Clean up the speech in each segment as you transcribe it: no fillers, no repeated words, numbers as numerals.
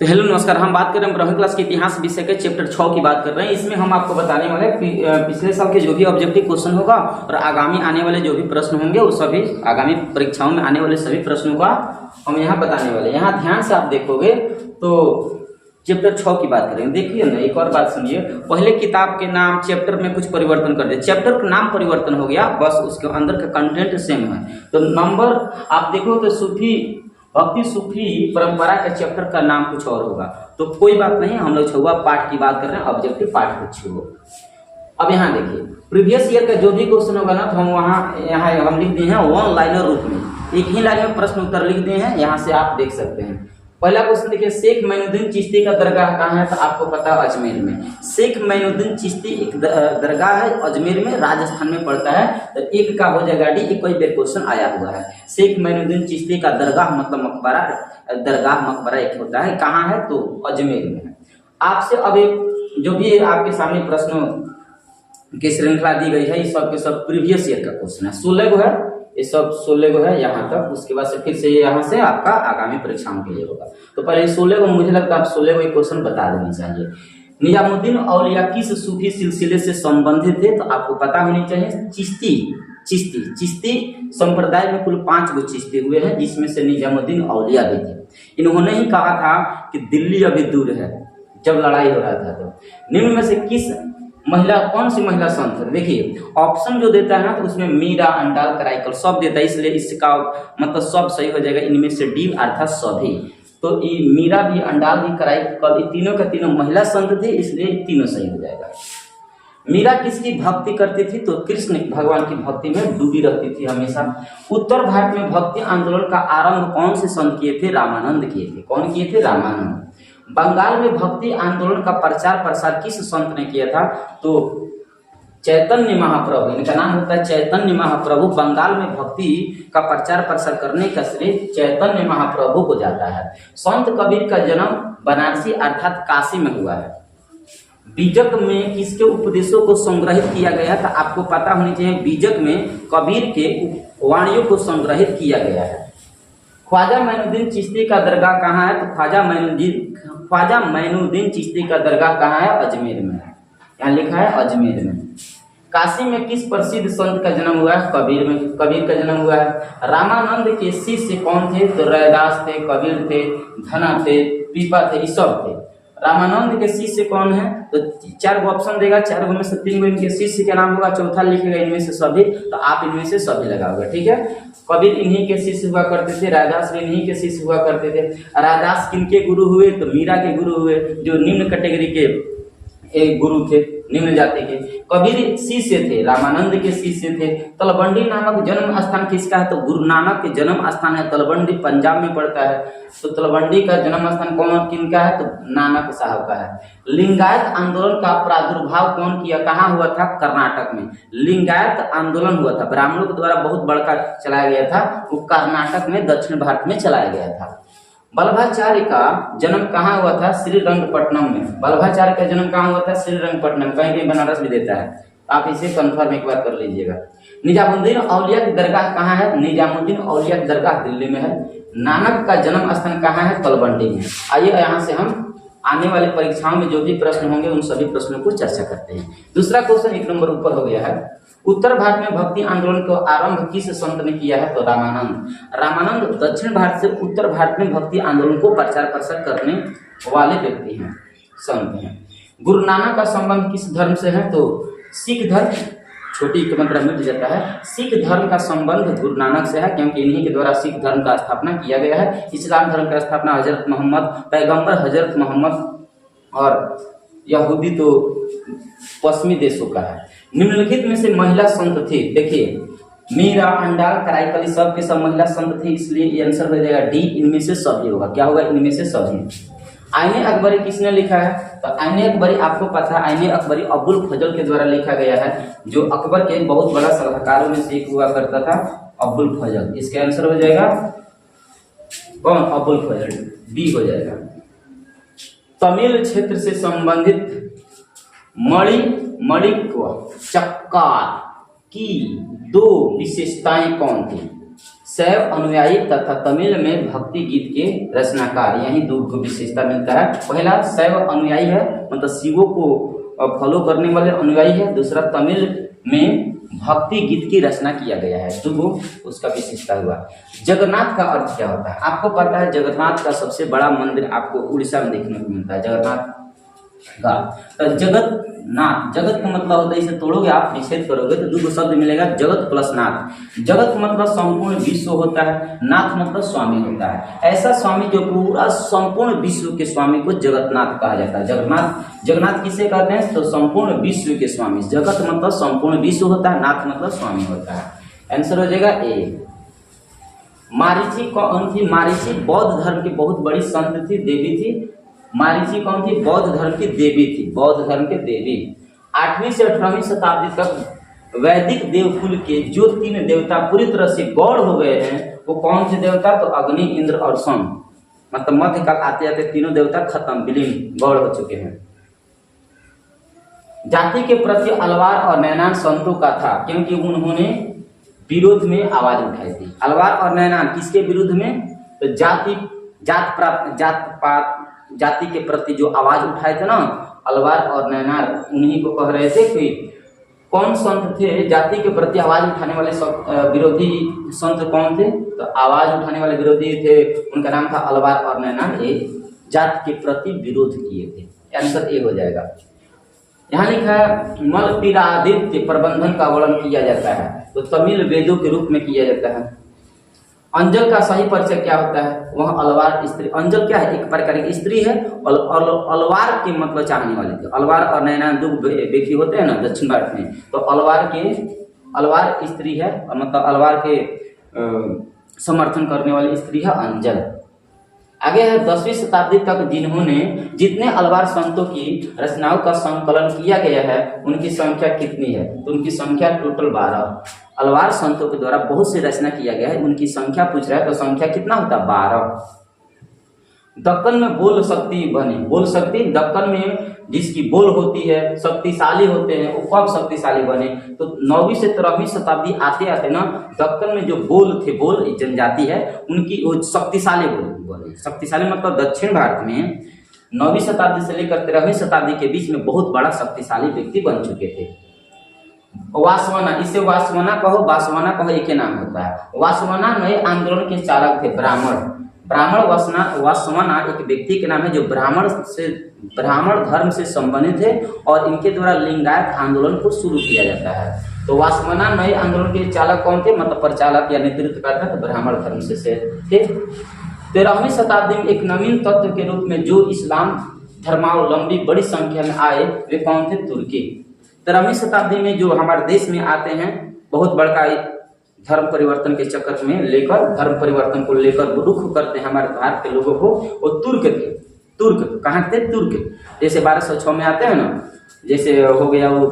तो हेलो नमस्कार, हम बात कर रहे हैं ब्रह्म क्लास के इतिहास विषय के चैप्टर 6 की बात कर रहे हैं। इसमें हम आपको बताने वाले पिछले साल के जो भी ऑब्जेक्टिव क्वेश्चन होगा और आगामी आने वाले जो भी प्रश्न होंगे वो सभी आगामी परीक्षाओं में आने वाले सभी प्रश्नों का हम यहाँ बताने वाले। यहाँ ध्यान से आप देखोगे तो चैप्टर 6 की बात करेंगे। देखिए ना, एक और बात सुनिए, पहले किताब के नाम चैप्टर में कुछ परिवर्तन कर दिया, चैप्टर का नाम परिवर्तन हो गया, बस उसके अंदर का कंटेंट सेम है। तो नंबर आप देखो तो सूफी भक्ति सूफी परंपरा के चैप्टर का नाम कुछ और होगा, तो कोई बात नहीं, हम लोग 6वां पार्ट की बात कर रहे हैं, ऑब्जेक्टिव पार्ट कुछ हो। अब यहाँ देखिए, प्रीवियस ईयर का जो भी क्वेश्चन होगा ना, तो हम यहाँ हम लिख दिए हैं वन लाइनर रूप में, एक ही लाइन में प्रश्न उत्तर लिख दिए हैं, यहाँ से आप देख सकते हैं। पहला क्वेश्चन देखिए, शेख मोइनुद्दीन चिश्ती का दरगाह कहाँ है? तो आपको पता है अजमेर में। शेख मोइनुद्दीन चिश्ती एक दरगाह है अजमेर में, राजस्थान में पड़ता है। तो एक का हो जाएगा डी, एक कोई भी क्वेश्चन आया हुआ है। शेख मोइनुद्दीन चिश्ती का दरगाह मतलब मकबरा, दरगाह मकबरा एक होता है, कहाँ है? तो अजमेर में है। आपसे अब एक जो भी आपके सामने प्रश्नों की श्रृंखला दी गई है, ये सब के सब प्रीवियस ईयर का क्वेश्चन है। 16 को है, ये सब 16 को है यहाँ तक, उसके बाद से फिर से यहाँ से आपका आगामी परीक्षाओं के लिए होगा। तो पहले 16 को मुझे लगता है आप 16 को एक क्वेश्चन बता देनी चाहिए। निजामुद्दीन औलिया किस सूफी सिलसिले से संबंधित थे? तो आपको पता होनी चाहिए चिश्ती संप्रदाय में कुल 5 गो चिश्ती हुए हैं, जिसमें से निजामुद्दीन औलिया भी थे। इन्होंने ही कहा था कि दिल्ली अभी दूर है, जब लड़ाई हो रहा था। तो निम्न में से किस महिला, कौन सी महिला संत है? देखिए ऑप्शन जो देता है ना, तो उसमें मीरा, अंडाल, कराइकल सब देता है, इसलिए इसका मतलब सब सही हो जाएगा। इनमें से डी अर्थात सभी। तो ये मीरा भी, अंडाल भी, कराइकल, ये तीनों का तीनों महिला संत थे, इसलिए तीनों सही हो जाएगा। मीरा किसकी भक्ति करती थी? तो कृष्ण भगवान की भक्ति में डूबी रहती थी हमेशा। उत्तर भारत में भक्ति आंदोलन का आरंभ कौन से संत किए थे? रामानंद किए थे। कौन किए थे? रामानंद। बंगाल में भक्ति आंदोलन का प्रचार प्रसार किस संत ने किया था? तो चैतन्य महाप्रभु, इनका नाम होता है चैतन्य महाप्रभु। बंगाल में भक्ति का प्रचार प्रसार करने का श्रेय चैतन्य महाप्रभु को जाता है। संत कबीर का जन्म बनारसी अर्थात काशी में हुआ है। बीजक में किसके उपदेशों को संग्रहित किया गया था? आपको पता होनी चाहिए, बीजक में कबीर के वाणियों को संग्रहित किया गया है। ख्वाजा मोइनुद्दीन चिश्ती का दरगाह कहाँ है? तो ख्वाजा मोइनुद्दीन चिश्ती का दरगाह कहाँ है? अजमेर में। यहाँ लिखा है अजमेर में। काशी में किस प्रसिद्ध संत का जन्म हुआ है? कबीर में, कबीर का जन्म हुआ है। रामानंद के शिष्य कौन थे? तो रैदास थे, कबीर थे, धना थे, पीपा थे, ये सब थे। रामानंद के शिष्य कौन है? तो 4 गो ऑप्शन देगा, 4 गो में से 3 गो इनके शिष्य के नाम होगा, चौथा लिखेगा इनमें से सभी, तो आप इनमें से सभी लगाओगे, ठीक है। कबीर इन्हीं के शिष्य हुआ करते थे, रैदास भी इन्हीं के शिष्य हुआ करते थे। रैदास किनके गुरु हुए? तो मीरा के गुरु हुए, जो निम्न कैटेगरी के एक गुरु थे, निम्न जाति के। कबीर शिष्य थे, रामानंद के शिष्य थे। तलवंडी नामक जन्म स्थान किसका है? तो गुरु नानक के जन्म स्थान है तलवंडी, पंजाब में पड़ता है। तो तलवंडी का जन्म स्थान कौन किनका है? तो नानक साहब का है। लिंगायत आंदोलन का प्रादुर्भाव कौन किया? कहाँ हुआ था? कर्नाटक में लिंगायत आंदोलन हुआ था, ब्राह्मणों के द्वारा बहुत बड़का चलाया गया था, वो कर्नाटक में दक्षिण भारत में चलाया गया था। वल्लभाचार्य का जन्म कहाँ हुआ था? श्रीरंगपट्टनम में। वल्लभाचार्य का जन्म कहाँ हुआ था? श्रीरंगपट्टनम, कहीं कहीं बनारस भी देता है, आप इसे कंफर्म एक बार कर लीजिएगा। निजामुद्दीन औलिया की दरगाह कहाँ है? निजामुद्दीन औलिया की दरगाह दिल्ली में है। नानक का जन्म स्थान कहाँ है? तलवंडी में। आइए यहाँ से हम आने वाले परीक्षाओं में जो भी प्रश्न होंगे उन सभी प्रश्नों को चर्चा करते हैं। दूसरा क्वेश्चन 1 नंबर ऊपर हो गया है। उत्तर भारत में भक्ति आंदोलन को आरंभ किस संत ने किया है? तो रामानंद। रामानंद दक्षिण भारत से उत्तर भारत में भक्ति आंदोलन को प्रचार प्रसार करने वाले व्यक्ति हैं, संत हैं। गुरु नानक का संबंध किस धर्म से है? तो सिख धर्म, छोटी का मतलब मिट जाता है। सिख धर्म का संबंध गुरु नानक से है, क्योंकि इन्हीं के द्वारा सिख धर्म का स्थापना किया गया है। इस्लाम धर्म का स्थापना हजरत मोहम्मद, पैगंबर हजरत मोहम्मद, और यहूदी तो पश्चिमी देशों का है। निम्नलिखित में से महिला संत थी, देखिए मीरा, अंडाल, कराइकल सब के सब महिला संत थे, इसलिए ये आंसर हो जाएगा डी, इनमें से सभी होगा। क्या होगा? इनमें से सभी। आईने अकबरी किसने लिखा है? तो आईने अकबरी आपको पता है, आईने अकबरी अबुल फजल के द्वारा लिखा गया है, जो अकबर के बहुत बड़ा सलाहकारों में से एक हुआ करता था, अबुल फजल। इसका आंसर हो जाएगा कौन? अबुल फजल, बी हो जाएगा। तमिल क्षेत्र से संबंधित मणिक्व चक्कार की 2 विशेषताएं कौन थी? शैव अनुयायी तथा तमिल में भक्ति गीत के रचनाकार, यही दो विशेषता मिलता है। पहला शैव अनुयायी है, मतलब शिवों को फॉलो करने वाले अनुयायी है। दूसरा तमिल में भक्ति गीत की रचना किया गया है, तो उसका विशेषता हुआ। जगन्नाथ का अर्थ क्या होता है? आपको पता है जगन्नाथ का सबसे बड़ा मंदिर आपको उड़ीसा में देखने को मिलता है, जगन्नाथ का। तो जगन्नाथ, जगत का मतलब होता है, इसे तोड़ोगे आप, निषेध करोगे तो दो शब्द मिलेगा, जगत प्लस नाथ। जगत मतलब संपूर्ण विश्व होता है, नाथ मतलब स्वामी होता है। ऐसा स्वामी जो पूरा संपूर्ण विश्व के स्वामी को जगन्नाथ कहा जाता है। जगन्नाथ, जगन्नाथ किसे कहते हैं? तो संपूर्ण विश्व के स्वामी। जगत मतलब संपूर्ण विश्व होता है, नाथ मतलब स्वामी होता है। आंसर हो जाएगा ए। मारीची कौन थी? मारीची बौद्ध धर्म की बहुत बड़ी संत थी, देवी थी। मारीची कौन थी? बौद्ध धर्म की देवी थी, बौद्ध धर्म के देवी। 8वीं से 18वीं शताब्दी तक वैदिक देवकुल के जो 3 देवता पूरी तरह से गौड़ हो गए हैं, वो कौन से देवता? तो अग्नि, इंद्र और सोम। मतलब मध्यकाल आते आते तीनों देवता खत्म, विलीन, गौड़ हो चुके हैं। जाति के प्रति अलवार और नैनान संतों का था, क्योंकि उन्होंने विरोध में आवाज उठाई थी। अलवार और नैनान किसके विरुद्ध में? तो जात पात जाति के प्रति जो आवाज उठाए थे ना, अलवार और नैनार, उन्हीं को कह रहे थे कि कौन संत थे जाति के प्रति आवाज उठाने वाले विरोधी संत कौन थे? तो आवाज उठाने वाले विरोधी थे, उनका नाम था अलवार और नैनार। ये जाति के प्रति विरोध किए थे। आंसर ए हो जाएगा। यहाँ लिखा है मलपिरादित्य प्रबंधन का वर्णन किया जाता है, तो तमिल वेदों के रूप में किया जाता है। अंजल का सही परिचय क्या होता है? वह अलवार स्त्री। अंजल क्या है? एक प्रकार की स्त्री है। अलवार के मतलब चाहने वाले थे। अलवार और नैना दो व्यक्ति होते हैं ना दक्षिण भारत में, तो अलवार स्त्री है, मतलब अलवार के समर्थन करने वाली स्त्री है अंजल। आगे है 10वीं शताब्दी तक जितने अलवार संतों की रचनाओं का संकलन किया गया है, उनकी संख्या कितनी है? तो उनकी संख्या टोटल 12। अलवार संतों के द्वारा बहुत सी रचना किया गया है, उनकी संख्या पूछ रहा है, तो संख्या कितना होता है? 12। दक्कन में बोल शक्ति बने। बोल शक्ति दक्कन में जिसकी बोल होती है, शक्तिशाली होते हैं, वो कब शक्तिशाली बने? तो 9वीं से 13वीं शताब्दी आते आते ना दक्कन में जो बोल थे, बोल जनजाति है, उनकी वो शक्तिशाली बोले। शक्तिशाली मतलब दक्षिण भारत में 9वीं शताब्दी से लेकर 13वीं शताब्दी के बीच में बहुत बड़ा शक्तिशाली व्यक्ति बन चुके थे। वासवाना, इसे वासवाना कहो, एक ही नाम होता है। वासवाना नए आंदोलन के चालक थे, ब्राह्मण। वासवाना एक व्यक्ति के नाम है जो ब्राह्मण धर्म से संबंधित है, और इनके द्वारा लिंगायत आंदोलन को शुरू किया जाता है। तो वासवाना नए आंदोलन के चालक कौन थे? मतलब प्रचालक या नेतृत्व करता, तो ब्राह्मण धर्म से थे। 13वीं शताब्दी में एक नवीन तत्व के रूप में जो इस्लाम धर्मावलंबी बड़ी संख्या में आए, वे कौन थे? तुर्की। 13वीं शताब्दी में जो हमारे देश में आते हैं, बहुत बड़का धर्म परिवर्तन के चक्कर में लेकर, धर्म परिवर्तन को लेकर रुख करते हैं हमारे भारत के लोगों को, वो तुर्क थे। तुर्क कहाँ थे? तुर्क। जैसे 1206 में आते हैं ना, जैसे हो गया वो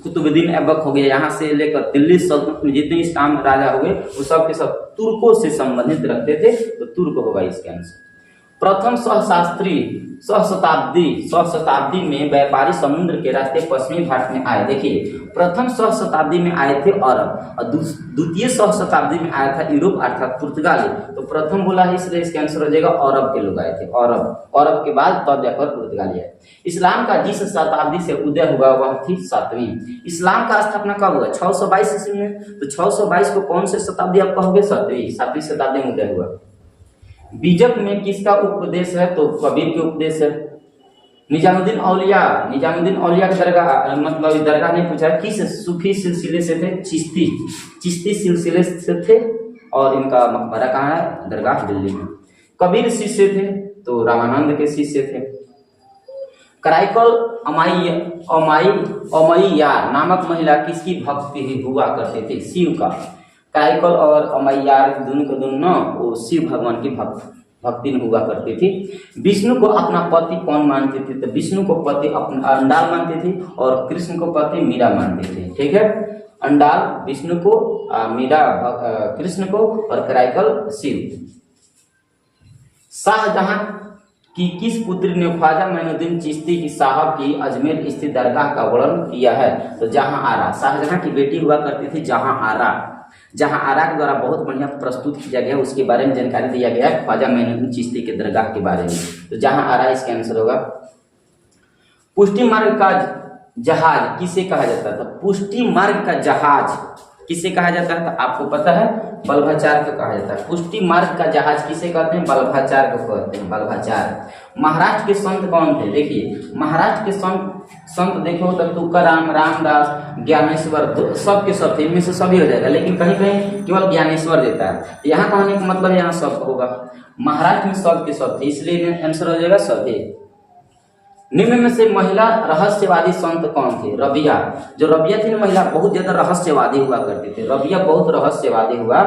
कुतुबुद्दीन ऐबक हो गया, यहाँ से लेकर दिल्ली सल्तनत में जितने इस्लाम राजा हुए, वो सब के सब तुर्कों से संबंधित रखते थे, तो तुर्क होगा इसका आंसर। प्रथम सहस्त्राब्दी में व्यापारी समुद्र के रास्ते पश्चिमी भारत में आए। देखिए, प्रथम सहस्त्राब्दी में आए थे अरब, और द्वितीय सहस्त्राब्दी में आया था यूरोप अर्थात पुर्तगाली। तो प्रथम बोला है, इसलिए इसका आंसर हो जाएगा अरब के लोग आए थे। अरब के बाद तब जाकर पुर्तगाली आए। इस्लाम का जिस शताब्दी से उदय हुआ वह थी 7वीं। इस्लाम का स्थापना कब हुआ? 622 ईस्वी में। तो 622 को कौन से शताब्दी आप कहोगे? 7वीं शताब्दी में उदय हुआ। बीजक में किसका उपदेश है? तो कबीर के उपदेश है। निजामुद्दीन औलिया की दरगाह, मतलब दरगाह नहीं पूछा, किस सूफी सिलसिले से थे? चिश्ती सिलसिले से थे, और इनका मकबरा कहाँ है? दरगाह दिल्ली में। कबीर शिष्य थे, तो रामानंद के शिष्य थे। कराइकल अमैया नामक महिला किसकी भक्ति हुआ करते थे? शिव का। काइकल और अमैयार दोनों के दोनों वो शिव भगवान की भक्ति में हुआ करती थी। विष्णु को अपना पति कौन मानती थी? तो विष्णु को पति अपना अंडाल मानती थी, और कृष्ण को पति मीरा मानती थी। ठीक है, अंडाल विष्णु को, मीरा कृष्ण को, और कराइकल शिव। शाहजहां की किस पुत्री ने ख्वाजा मोइनुद्दीन चिश्ती की साहब की अजमेर स्थित दरगाह का वर्णन किया है? तो जहां आरा। शाहजहां की बेटी हुआ करती थी जहां आरा। जहाँ आरा के द्वारा बहुत बढ़िया प्रस्तुत किया गया, उसके बारे में जानकारी दिया गया है ख्वाजा मोइनुद्दीन चिश्ती के दरगाह के बारे में। तो जहाँ आरा इसका आंसर होगा। पुष्टि मार्ग का जहाज किसे कहा जाता था? पुष्टि मार्ग का जहाज किसे कहा जाता है? तो आपको पता है बल्भाचार्य को कहा जाता है। पुष्टि मार्ग का जहाज किसे कहते हैं? बल्भाचार्य को कहते हैं, बल्भाचार्य। महाराष्ट्र के संत कौन थे? देखिए महाराष्ट्र के संत देखो तो तुकाराम, रामदास, ज्ञानेश्वर, सब के सब थे, इनमें से सभी हो जाएगा, लेकिन कहीं कहीं केवल ज्ञानेश्वर देता है। यहाँ कहने का मतलब यहाँ सब होगा, महाराष्ट्र में सब के सब थे, इसलिए आंसर हो जाएगा सभी। निम्न में से महिला रहस्यवादी संत कौन थे? रबिया। जो रबिया थी ना महिला, बहुत ज्यादा रहस्यवादी हुआ करते थे, रबिया बहुत रहस्यवादी हुआ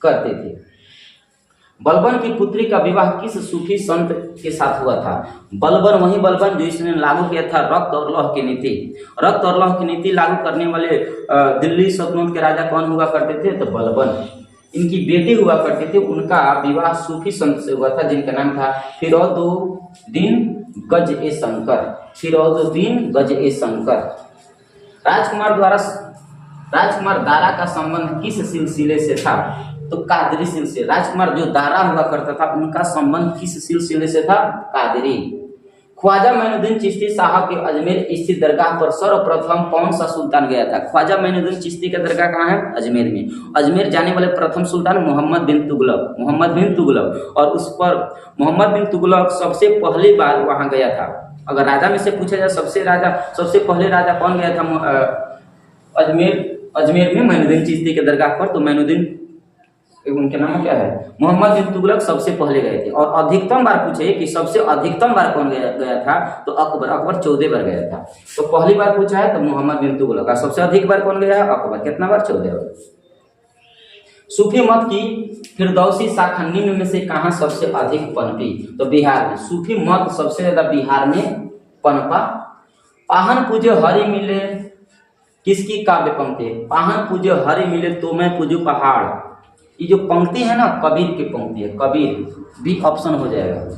करते थे। बलबन की पुत्री का विवाह किस सूफी संत के साथ हुआ था? बलबन वही बलबन जो इसने लागू किया था रक्त और लौह की नीति। रक्त और लौह की नीति लागू करने वाले दिल्ली सल्तनत के राजा कौन हुआ करते थे? तो बलबन। इनकी बेटी हुआ करती थी, उनका विवाह सूफी संत से हुआ था जिनका नाम था फिरोजुद्दीन गज-ए-शंकर, फिरोजुद्दीन गज-ए-शंकर। राजकुमार दारा का संबंध किस सिलसिले से था? तो कादरी सिलसिले। राजकुमार जो दारा हुआ करता था उनका संबंध किस सिलसिले से था? कादरी। ख्वाजा मोइनुद्दीन चिश्ती साहब के अजमेर स्थित दरगाह पर सर्वप्रथम कौन सा सुल्तान गया था? ख्वाजा मोइनुद्दीन चिश्ती का दरगाह कहाँ है? अजमेर में। अजमेर जाने वाले प्रथम सुल्तान मोहम्मद बिन तुगलक, और उस पर मोहम्मद बिन तुगलक सबसे पहली बार वहां गया था। अगर राजा में से पूछा जाए सबसे पहले राजा कौन गया था अजमेर में मोइनुद्दीन चिश्ती के दरगाह पर? तो मोइनुद्दीन, उनके नाम क्या है? मोहम्मद बिन तुगलक सबसे पहले गए थे। और अधिकतम बार पूछे कि सबसे अधिकतम बार कौन गया था? तो अकबर 14 बार गया था। तो पहली बार पूछा है तो मोहम्मद बिन तुगलक, और सबसे अधिक बार कौन गया है? अकबर। कितना बार? 14 बार। सूफी मत की फिरदौसी शाखा निम्न में से कहाँ सबसे अधिक पनपी? तो बिहार में। सूफी मत सबसे ज्यादा बिहार में पनपा। पाहन पूज्य हरि मिले किसकी काव्य पंक्ति? पाहन पूज्य हरि मिले तो मैं पूजू पहाड़, ये जो पंक्ति है ना कबीर की पंक्ति है, कबीर भी ऑप्शन हो जाएगा।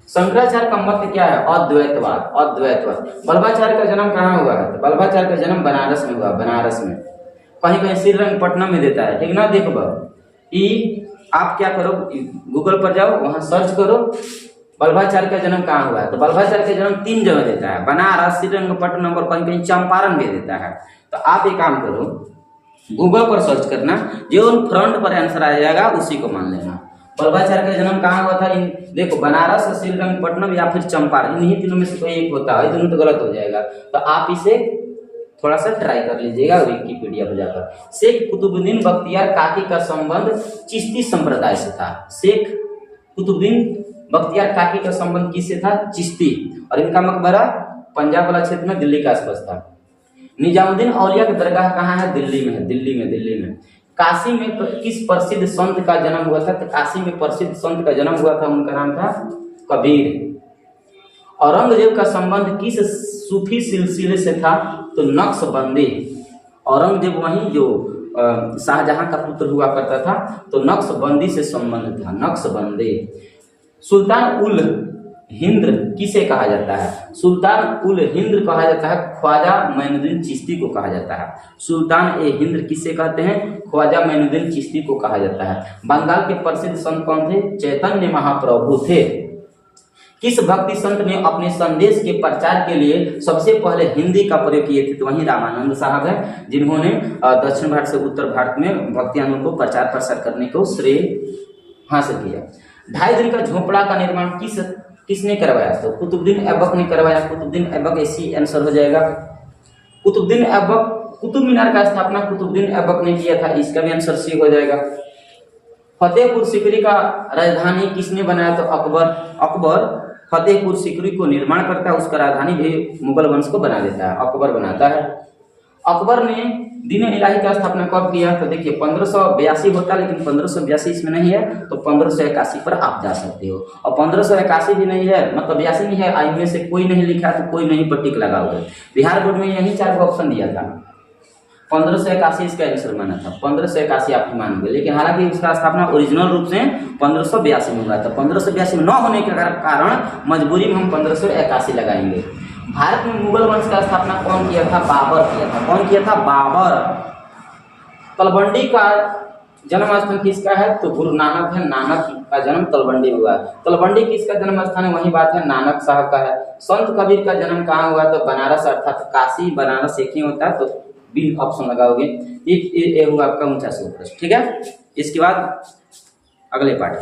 शंकराचार्य का मत क्या है? अद्वैतवाद। बल्भाचार्य का जन्म कहाँ हुआ है? तो बल्भाचार्य का जन्म बनारस में हुआ, बनारस में। कहीं कहीं श्रीरंगपट्टनम में देता है, ठीक ना? देखो आप क्या करो, गूगल पर जाओ, वहां सर्च करो बल्भाचार्य का जन्म कहाँ हुआ है। तो बल्भाचार्य का जन्म 3 जगह देता है, बनारस, श्रीरंगपट्टनम और कहीं कहीं चंपारण भी देता है। तो आप एक काम करो, गूगल पर सर्च करना, जो फ्रंट पर आंसर आ जाएगा उसी को मान लेना। बल्भाचार्य का जन्म कहाँ हुआ था? देखो बनारस, श्रीरंगपट्टनम या फिर चंपारण, इन्हीं तीनों में से कोई एक होता है, दोनों तो गलत हो जाएगा। तो आप इसे थोड़ा सा ट्राई कर लीजिएगा विकिपीडिया पर जाकर। शेख कुतुबुद्दीन बख्तियार काकी का संबंध चिश्ती संप्रदाय से था। शेख कुतुबुद्दीन बख्तियार काकी का संबंध किससे था? चिश्ती। और इनका मकबरा पंजाब वाला क्षेत्र में दिल्ली के आसपास था। निजामुद्दीन औलिया की दरगाह कहाँ है? दिल्ली में है, दिल्ली में। काशी में किस प्रसिद्ध संत का जन्म हुआ था? तो काशी में प्रसिद्ध संत का जन्म हुआ था, उनका नाम था कबीर। औरंगजेब का संबंध किस सूफी सिलसिले से था? तो नक्शबंदी। औरंगजेब वही जो शाहजहां का पुत्र हुआ करता था, तो नक्शबंदी से संबंध था, नक्शबंदी। सुल्तान उल हिंद किसे कहा जाता है? सुल्तान उल हिंद कहा जाता है ख्वाजा मोइनुद्दीन चिश्ती को कहा जाता है। सुल्तान ए हिंद किसे कहते हैं? ख्वाजा मोइनुद्दीन चिश्ती को कहा जाता है। बंगाल के प्रसिद्ध संत कौन थे? चैतन्य महाप्रभु थे। किस भक्ति संत ने अपने संदेश के प्रचार के लिए सबसे पहले हिंदी का प्रयोग किए थे? तो वहीं रामानंद साहब है, जिन्होंने दक्षिण भारत से उत्तर भारत में भक्ति आंदोलन को प्रचार प्रसार करने को श्रेय हासिल किया। 2.5 दिन का झोपड़ा का निर्माण किसने करवाया? तो कुतुबुद्दीन ऐबक ने करवाया। कुतुबुद्दीन ऐबक ऐसी आंसर हो जाएगा। कुतुबुद्दीन ऐबक, कुतुब मीनार का स्थापना कुतुबुद्दीन ऐबक ने किया था, इसका भी आंसर सी हो जाएगा। फतेहपुर सीकरी का राजधानी किसने बनाया? तो अकबर फतेहपुर सीकरी को निर्माण करता है, उसका राजधानी भी मुगल वंश को बना देता है, अकबर बनाता है। अकबर ने दीन इलाही का स्थापना कब किया? तो देखिए 1582 होता है, लेकिन 1582 इसमें नहीं है, तो 1581 पर आप जा सकते हो। और 1581 भी नहीं है, मतलब 82 नहीं है, आई में से कोई नहीं लिखा तो कोई नहीं पर टिक लगा हुआ है। बिहार बोर्ड में यही 4 ऑप्शन दिया था, 1581 इसका आंसर माना था, 1581 आप ही मानोगे। लेकिन हालांकि उसका स्थापना ओरिजिनल रूप से 1582 में हुआ था। 1582 में न होने के कारण मजबूरी में हम 1581 लगाएंगे। भारत में मुगल वंश का स्थापना कौन किया था? बाबर किया था। कौन किया था? बाबर। तलवंडी का जन्म स्थान किसका है? तो गुरु नानक है, नानक का जन्म तलवंडी हुआ है। तलवंडी किसका जन्म स्थान है? वही बात है, नानक साहब का है। संत कबीर का जन्म कहाँ हुआ? तो बनारस, अर्थात काशी बनारस एक ही होता है, तो बी ऑप्शन लगाओगे। ये हुआ आपका 49वां प्रश्न। ठीक है, इसके बाद अगले पाठ।